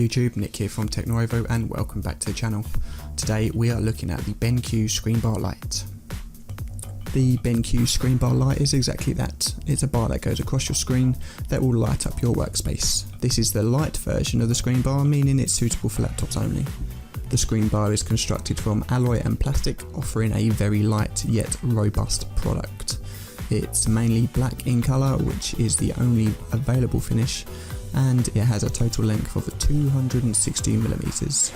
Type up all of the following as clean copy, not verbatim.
YouTube, Nick here from TechnoRevo and welcome back to the channel. Today we are looking at the BenQ screen bar light. The BenQ screen bar light is exactly that. It's a bar that goes across your screen that will light up your workspace. This is the light version of the screen bar, meaning it's suitable for laptops only. The screen bar is constructed from alloy and plastic, offering a very light yet robust product. It's mainly black in colour, which is the only available finish, and it has a total length of 260mm.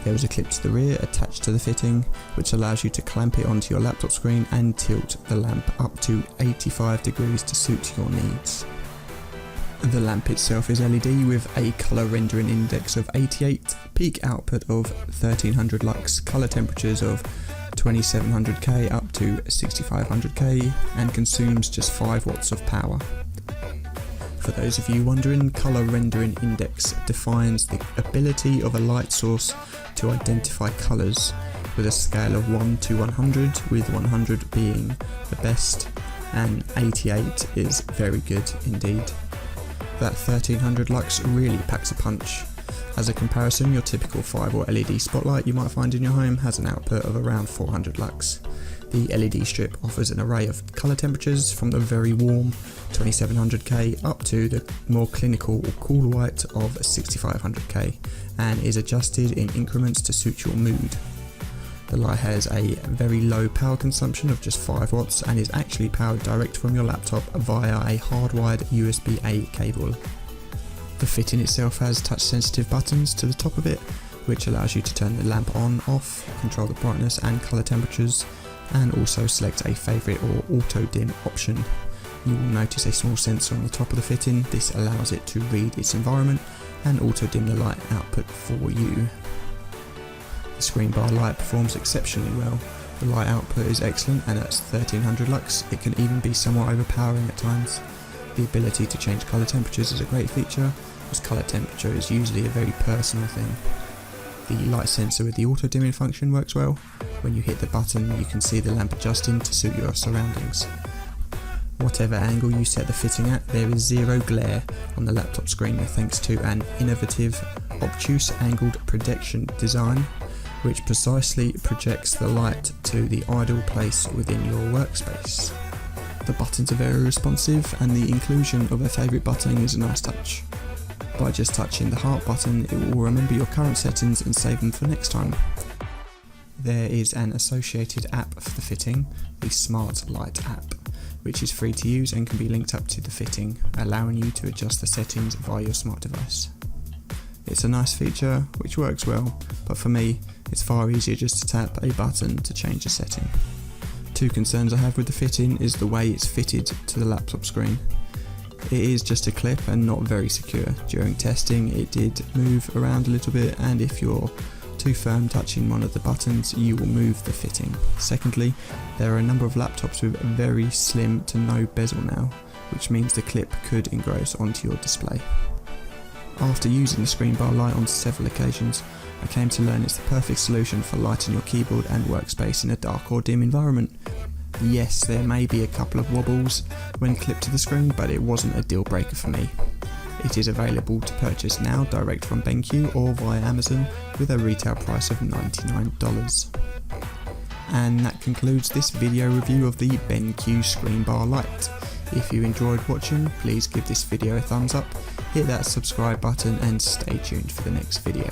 There is a clip to the rear attached to the fitting, which allows you to clamp it onto your laptop screen and tilt the lamp up to 85 degrees to suit your needs. The lamp itself is LED with a colour rendering index of 88, peak output of 1300 lux, colour temperatures of 2700K up to 6500K, and consumes just 5 watts of power. For those of you wondering, colour rendering index defines the ability of a light source to identify colours with a scale of 1 to 100, with 100 being the best and 88 is very good indeed. That 1300 lux really packs a punch. As a comparison, your typical 5-watt LED spotlight you might find in your home has an output of around 400 lux. The LED strip offers an array of colour temperatures from the very warm 2700K up to the more clinical or cool white of 6500K, and is adjusted in increments to suit your mood. The light has a very low power consumption of just 5 watts and is actually powered direct from your laptop via a hardwired USB-A cable. The fitting itself has touch sensitive buttons to the top of it, which allows you to turn the lamp on, off, control the brightness and colour temperatures, and also select a favourite or auto dim option. You will notice a small sensor on the top of the fitting. This allows it to read its environment and auto dim the light output for you. The screen bar light performs exceptionally well. The light output is excellent, and at 1300 lux it can even be somewhat overpowering at times. The ability to change colour temperatures is a great feature, as colour temperature is usually a very personal thing. The light sensor with the auto dimming function works well. When you hit the button you can see the lamp adjusting to suit your surroundings. Whatever angle you set the fitting at, there is zero glare on the laptop screen thanks to an innovative obtuse angled projection design, which precisely projects the light to the ideal place within your workspace. The buttons are very responsive, and the inclusion of a favourite button is a nice touch. By just touching the heart button, it will remember your current settings and save them for next time. There is an associated app for the fitting, the Smart Light app, which is free to use and can be linked up to the fitting, allowing you to adjust the settings via your smart device. It's a nice feature which works well, but for me it's far easier just to tap a button to change a setting. Two concerns I have with the fitting is the way it's fitted to the laptop screen. It is just a clip and not very secure. During testing it did move around a little bit, and if you're too firm touching one of the buttons you will move the fitting. Secondly, there are a number of laptops with very slim to no bezel now, which means the clip could engross onto your display. After using the screen bar light on several occasions, I came to learn it's the perfect solution for lighting your keyboard and workspace in a dark or dim environment. Yes, there may be a couple of wobbles when clipped to the screen, but it wasn't a deal breaker for me. It is available to purchase now direct from BenQ or via Amazon with a retail price of $99. And that concludes this video review of the BenQ screen bar light. If you enjoyed watching, please give this video a thumbs up, hit that subscribe button and stay tuned for the next video.